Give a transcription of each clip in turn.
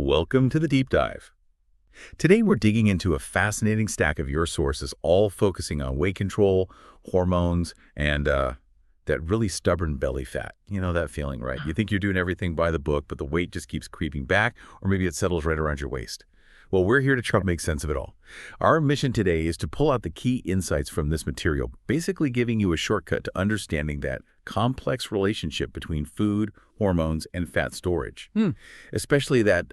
Welcome to the Deep Dive. Today we're digging into a fascinating stack of your sources, all focusing on weight control, hormones, and that really stubborn belly fat. You know that feeling, right? You think you're doing everything by the book, but the weight just keeps creeping back, or maybe it settles right around your waist. Well, we're here to try to make sense of it all. Our mission today is to pull out the key insights from this material, basically giving you a shortcut to understanding that complex relationship between food, hormones, and fat storage, especially that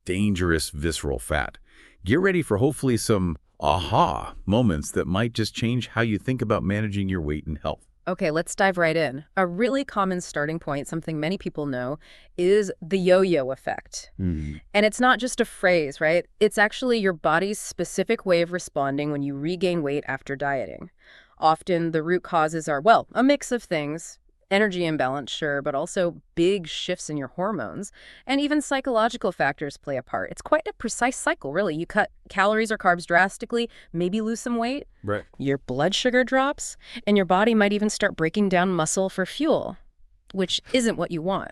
dangerous visceral fat. Get ready for hopefully some aha moments that might just change how you think about managing your weight and health. Okay, let's dive right in. A really common starting point, something many people know, is the yo-yo effect. And it's not just a phrase, right? It's actually your body's specific way of responding when you regain weight after dieting. Often the root causes are, well, a mix of things. Energy imbalance, sure, but also big shifts in your hormones. And even psychological factors play a part. It's quite a precise cycle, really. You cut calories or carbs drastically, maybe lose some weight. Right. Your blood sugar drops, and your body might even start breaking down muscle for fuel, which isn't what you want.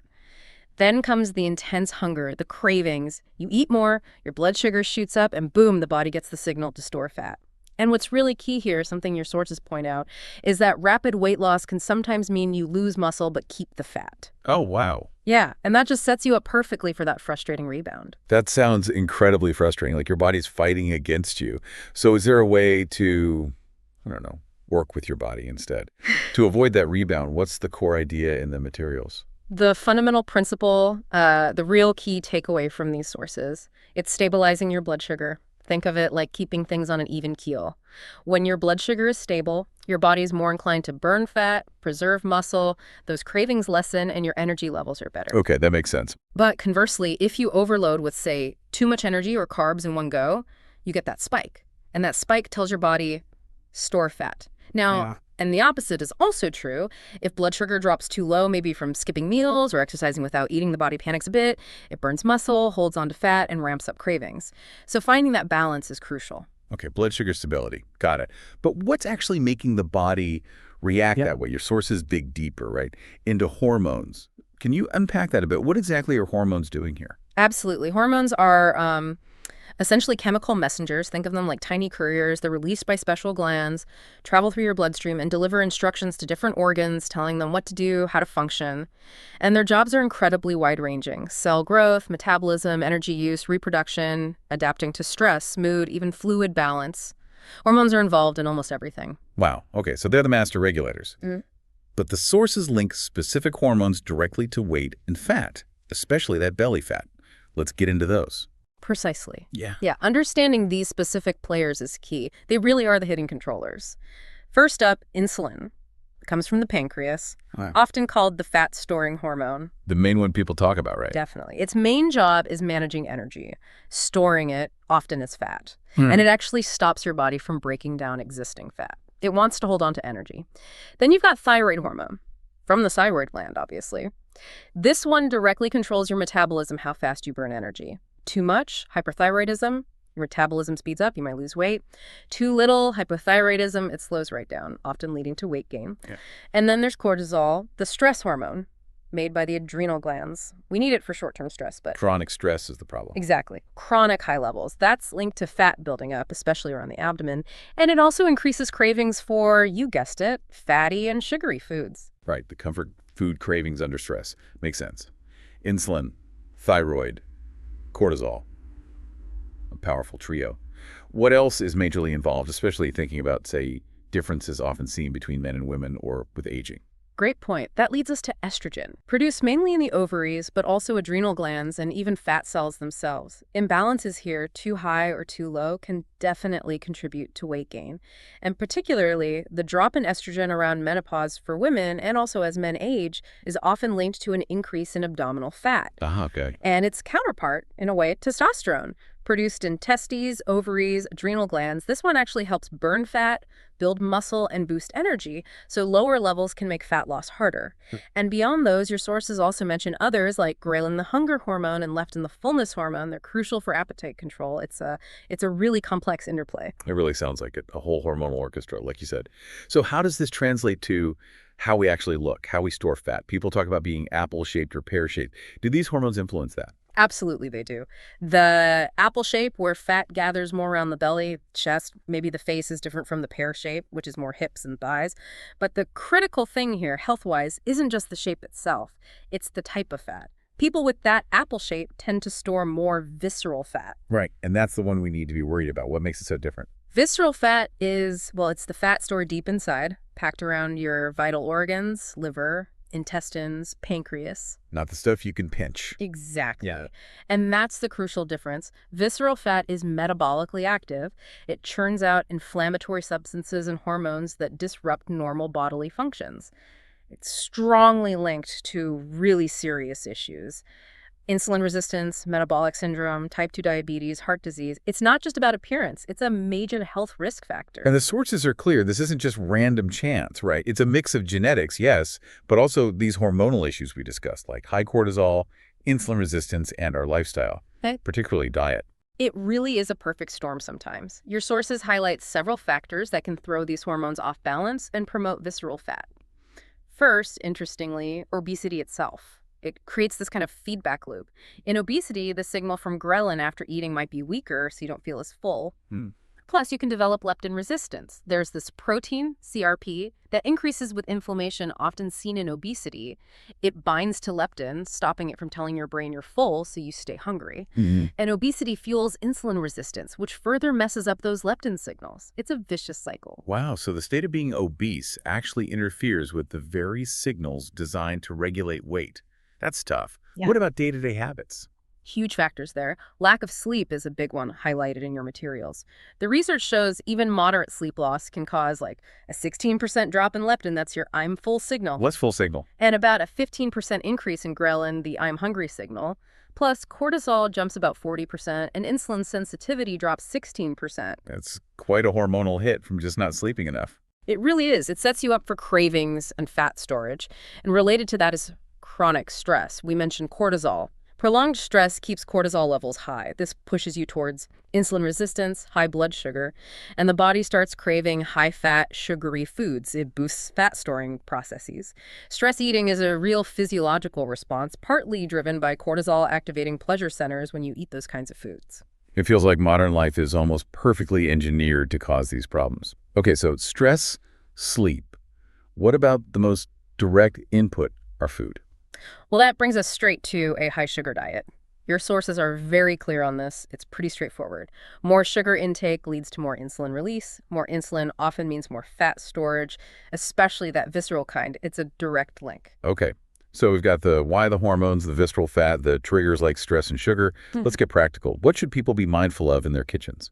Then comes the intense hunger, the cravings. You eat more, your blood sugar shoots up, and boom, the body gets the signal to store fat. And what's really key here, something your sources point out, is that rapid weight loss can sometimes mean you lose muscle but keep the fat. Oh, wow. Yeah, and that just sets you up perfectly for that frustrating rebound. That sounds incredibly frustrating, like your body's fighting against you. So is there a way to, I don't know, work with your body instead? To avoid that rebound, what's the core idea in the materials? The fundamental principle, the real key takeaway from these sources, it's stabilizing your blood sugar. Think of it like keeping things on an even keel. When your blood sugar is stable, your body is more inclined to burn fat, preserve muscle, those cravings lessen, and your energy levels are better. Okay, that makes sense. But conversely, if you overload with, say, too much energy or carbs in one go, you get that spike. And that spike tells your body, store fat. Now, and the opposite is also true. If blood sugar drops too low, maybe from skipping meals or exercising without eating, the body panics a bit. It burns muscle, holds on to fat, and ramps up cravings. So finding that balance is crucial. Okay, blood sugar stability. Got it. But what's actually making the body react that way? Your sources dig deeper, right, into hormones. Can you unpack that a bit? What exactly are hormones doing here? Absolutely. Hormones are essentially chemical messengers. Think of them like tiny couriers. They're released by special glands, travel through your bloodstream, and deliver instructions to different organs, telling them what to do, how to function. And their jobs are incredibly wide-ranging. Cell growth, metabolism, energy use, reproduction, adapting to stress, mood, even fluid balance. Hormones are involved in almost everything. Wow. Okay, so they're the master regulators. But the sources link specific hormones directly to weight and fat, especially that belly fat. Let's get into those. Precisely. Yeah. Yeah, understanding these specific players is key. They really are the hidden controllers. First up, insulin. It comes from the pancreas, often called the fat-storing hormone. The main one people talk about, right? Definitely. Its main job is managing energy, storing it, often as fat. And it actually stops your body from breaking down existing fat. It wants to hold on to energy. Then you've got thyroid hormone, from the thyroid gland, obviously. This one directly controls your metabolism, how fast you burn energy. Too much, hyperthyroidism, your metabolism speeds up, you might lose weight. Too little, hypothyroidism, it slows right down, often leading to weight gain. And then there's cortisol, the stress hormone, made by the adrenal glands. We need it for short-term stress, but... Chronic stress is the problem. Exactly. Chronic high levels. That's linked to fat building up, especially around the abdomen. And it also increases cravings for, you guessed it, fatty and sugary foods. Right, the comfort food cravings under stress. Makes sense. Insulin, thyroid, cortisol, a powerful trio. What else is majorly involved, especially thinking about, say, differences often seen between men and women or with aging? Great point. That leads us to estrogen, produced mainly in the ovaries, but also adrenal glands and even fat cells themselves. Imbalances here, too high or too low, can definitely contribute to weight gain. And particularly, the drop in estrogen around menopause for women and also as men age is often linked to an increase in abdominal fat. Okay. And its counterpart, in a way, testosterone, produced in testes, ovaries, adrenal glands. This one actually helps burn fat, build muscle, and boost energy, so lower levels can make fat loss harder. And beyond those, your sources also mention others like ghrelin, the hunger hormone, and leptin, the fullness hormone. They're crucial for appetite control. It's a really complex interplay. It really sounds like it, a whole hormonal orchestra, like you said. So how does this translate to how we actually look, how we store fat? People talk about being apple-shaped or pear-shaped. Do these hormones influence that? Absolutely, they do. The apple shape, where fat gathers more around the belly, chest, maybe the face is different from the pear shape, which is more hips and thighs. But the critical thing here, health-wise, isn't just the shape itself. It's the type of fat. People with that apple shape tend to store more visceral fat. Right, and that's the one we need to be worried about. What makes it so different? Visceral fat is, well, it's the fat stored deep inside, packed around your vital organs, liver, intestines, pancreas. Not the stuff you can pinch. Exactly. Yeah. And that's the crucial difference. Visceral fat is metabolically active. It churns out inflammatory substances and hormones that disrupt normal bodily functions. It's strongly linked to really serious issues. Insulin resistance, metabolic syndrome, type 2 diabetes, heart disease. It's not just about appearance. It's a major health risk factor. And the sources are clear. This isn't just random chance, right? It's a mix of genetics, yes, but also these hormonal issues we discussed, like high cortisol, insulin resistance, and our lifestyle, particularly diet. It really is a perfect storm sometimes. Your sources highlight several factors that can throw these hormones off balance and promote visceral fat. First, interestingly, obesity itself. It creates this kind of feedback loop. In obesity, the signal from ghrelin after eating might be weaker, so you don't feel as full. Plus, you can develop leptin resistance. There's this protein, CRP, that increases with inflammation, often seen in obesity. It binds to leptin, stopping it from telling your brain you're full, so you stay hungry. And obesity fuels insulin resistance, which further messes up those leptin signals. It's a vicious cycle. Wow, so the state of being obese actually interferes with the very signals designed to regulate weight. That's tough. Yeah. What about day-to-day habits? Huge factors there. Lack of sleep is a big one highlighted in your materials. The research shows even moderate sleep loss can cause like a 16% drop in leptin, that's your I'm full signal. What's full signal? And about a 15% increase in ghrelin, the I'm hungry signal. Plus, cortisol jumps about 40%, and insulin sensitivity drops 16%. That's quite a hormonal hit from just not sleeping enough. It really is. It sets you up for cravings and fat storage. And related to that is chronic stress. We mentioned cortisol. Prolonged stress keeps cortisol levels high. This pushes you towards insulin resistance, high blood sugar, and the body starts craving high-fat, sugary foods. It boosts fat-storing processes. Stress eating is a real physiological response, partly driven by cortisol activating pleasure centers when you eat those kinds of foods. It feels like modern life is almost perfectly engineered to cause these problems. Okay, so stress, sleep. What about the most direct input, our food? Well, that brings us straight to a high-sugar diet. Your sources are very clear on this. It's pretty straightforward. More sugar intake leads to more insulin release. More insulin often means more fat storage, especially that visceral kind. It's a direct link. Okay, so we've got the why, the hormones, the visceral fat, the triggers like stress and sugar. Let's get practical. What should people be mindful of in their kitchens?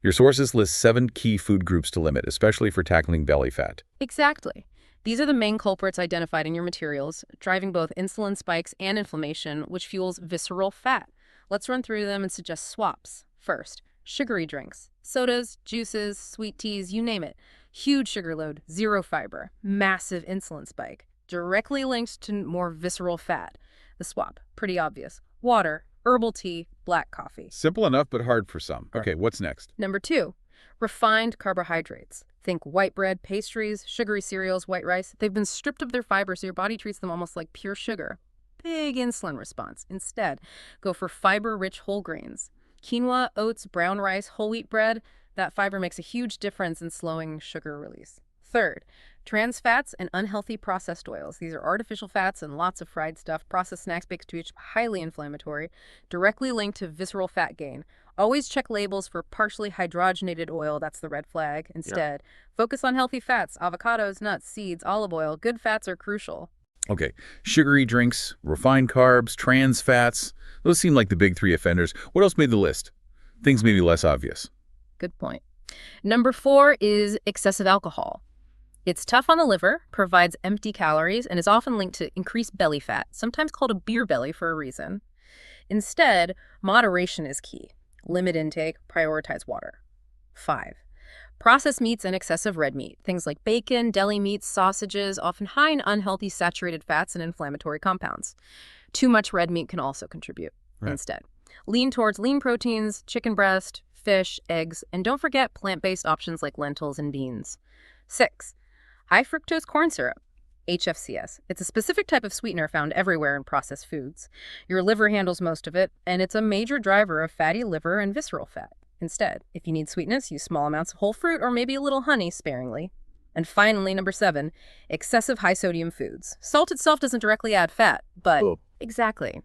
Your sources list 7 key food groups to limit, especially for tackling belly fat. Exactly. These are the main culprits identified in your materials, driving both insulin spikes and inflammation, which fuels visceral fat. Let's run through them and suggest swaps. First, sugary drinks. Sodas, juices, sweet teas, you name it. Huge sugar load, zero fiber, massive insulin spike, directly linked to more visceral fat. The swap, pretty obvious. Water, herbal tea, black coffee. Simple enough, but hard for some. Okay, what's next? Number 2, refined carbohydrates. Think white bread, pastries, sugary cereals, white rice. They've been stripped of their fiber, so your body treats them almost like pure sugar. Big insulin response. Instead, go for fiber-rich whole grains. Quinoa, oats, brown rice, whole wheat bread. That fiber makes a huge difference in slowing sugar release. Third, trans fats and unhealthy processed oils. These are artificial fats and lots of fried stuff, processed snacks, baked goods, highly inflammatory, directly linked to visceral fat gain. Always check labels for partially hydrogenated oil, that's the red flag. Instead, focus on healthy fats, avocados, nuts, seeds, olive oil. Good fats are crucial. Okay, sugary drinks, refined carbs, trans fats. Those seem like the big 3 offenders. What else made the list? Things maybe less obvious. Good point. Number 4 is excessive alcohol. It's tough on the liver, provides empty calories, and is often linked to increased belly fat, sometimes called a beer belly for a reason. Instead, moderation is key. Limit intake, prioritize water. 5, processed meats and excessive red meat. Things like bacon, deli meats, sausages, often high in unhealthy saturated fats and inflammatory compounds. Too much red meat can also contribute. Instead, lean towards lean proteins, chicken breast, fish, eggs, and don't forget plant-based options like lentils and beans. 6, high fructose corn syrup. HFCS. It's a specific type of sweetener found everywhere in processed foods. Your liver handles most of it, and it's a major driver of fatty liver and visceral fat. Instead, if you need sweetness, use small amounts of whole fruit or maybe a little honey sparingly. And finally, number 7, excessive high-sodium foods. Salt itself doesn't directly add fat, but exactly.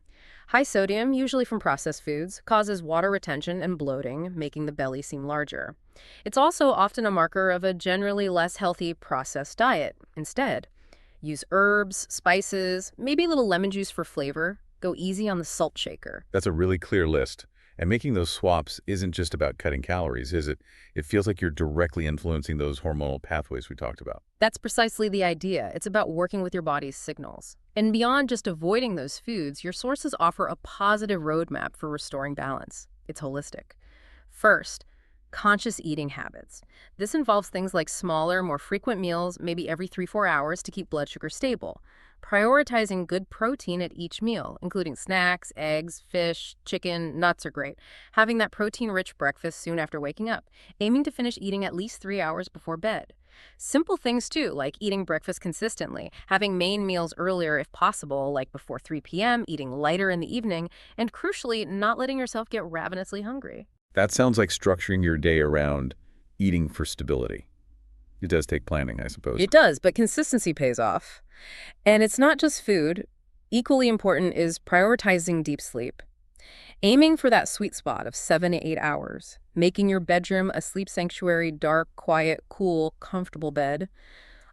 High sodium, usually from processed foods, causes water retention and bloating, making the belly seem larger. It's also often a marker of a generally less healthy processed diet. Instead, use herbs, spices, maybe a little lemon juice for flavor. Go easy on the salt shaker. That's a really clear list. And making those swaps isn't just about cutting calories, is it? It feels like you're directly influencing those hormonal pathways we talked about. That's precisely the idea. It's about working with your body's signals. And beyond just avoiding those foods, your sources offer a positive roadmap for restoring balance. It's holistic. First, conscious eating habits. This involves things like smaller, more frequent meals, maybe every 3-4 hours to keep blood sugar stable. Prioritizing good protein at each meal, including snacks, eggs, fish, chicken, nuts are great. Having that protein-rich breakfast soon after waking up. Aiming to finish eating at least 3 hours before bed. Simple things too, like eating breakfast consistently, having main meals earlier if possible, like before 3 p.m., eating lighter in the evening, and crucially, not letting yourself get ravenously hungry. That sounds like structuring your day around eating for stability. It does take planning, I suppose. It does, but consistency pays off. And it's not just food. Equally important is prioritizing deep sleep. Aiming for that sweet spot of 7 to 8 hours. Making your bedroom a sleep sanctuary, dark, quiet, cool, comfortable bed.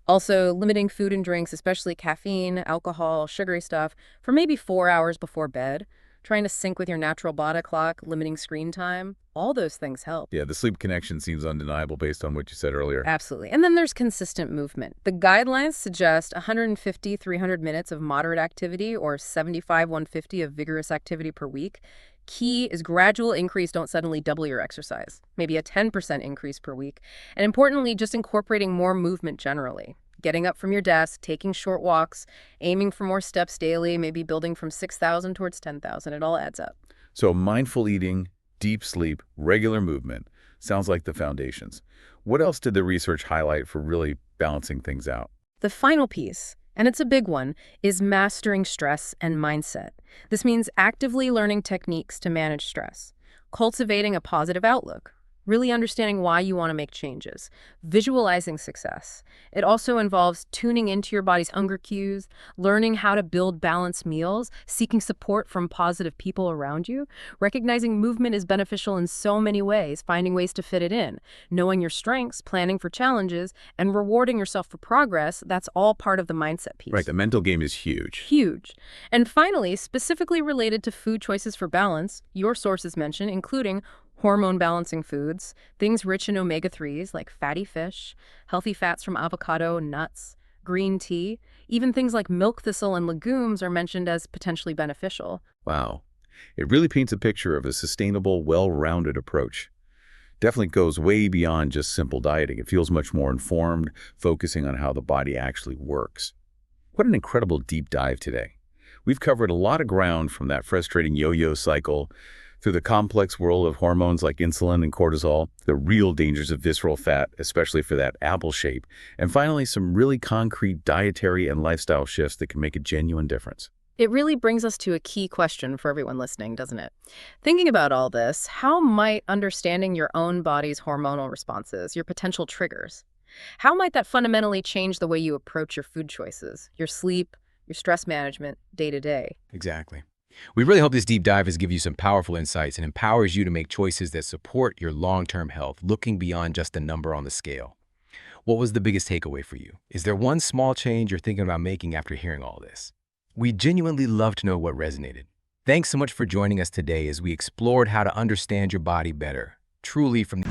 Also, limiting food and drinks, especially caffeine, alcohol, sugary stuff, for maybe 4 hours before bed. Trying to sync with your natural body clock, limiting screen time. All those things help. Yeah, the sleep connection seems undeniable based on what you said earlier. Absolutely. And then there's consistent movement. The guidelines suggest 150-300 minutes of moderate activity or 75-150 of vigorous activity per week. Key is gradual increase. Don't suddenly double your exercise. Maybe a 10% increase per week. And importantly, just incorporating more movement generally. Getting up from your desk, taking short walks, aiming for more steps daily, maybe building from 6,000 towards 10,000. It all adds up. So mindful eating, deep sleep, regular movement sounds like the foundations. What else did the research highlight for really balancing things out? The final piece, and it's a big one, is mastering stress and mindset. This means actively learning techniques to manage stress, cultivating a positive outlook, really understanding why you want to make changes, visualizing success. It also involves tuning into your body's hunger cues, learning how to build balanced meals, seeking support from positive people around you, recognizing movement is beneficial in so many ways, finding ways to fit it in, knowing your strengths, planning for challenges, and rewarding yourself for progress. That's all part of the mindset piece. Right, the mental game is huge. Huge. And finally, specifically related to food choices for balance, your sources mention, including hormone balancing foods, things rich in omega-3s like fatty fish, healthy fats from avocado, nuts, green tea, even things like milk thistle and legumes are mentioned as potentially beneficial. Wow. It really paints a picture of a sustainable, well-rounded approach. Definitely goes way beyond just simple dieting. It feels much more informed, focusing on how the body actually works. What an incredible deep dive today. We've covered a lot of ground from that frustrating yo-yo cycle through the complex world of hormones like insulin and cortisol, the real dangers of visceral fat, especially for that apple shape, and finally some really concrete dietary and lifestyle shifts that can make a genuine difference. It really brings us to a key question for everyone listening, doesn't it? Thinking about all this, how might understanding your own body's hormonal responses, your potential triggers, how might that fundamentally change the way you approach your food choices, your sleep, your stress management, day to day? Exactly. We really hope this deep dive has given you some powerful insights and empowers you to make choices that support your long-term health, looking beyond just a number on the scale. What was the biggest takeaway for you? Is there one small change you're thinking about making after hearing all this? We'd genuinely love to know what resonated. Thanks so much for joining us today as we explored how to understand your body better, truly from the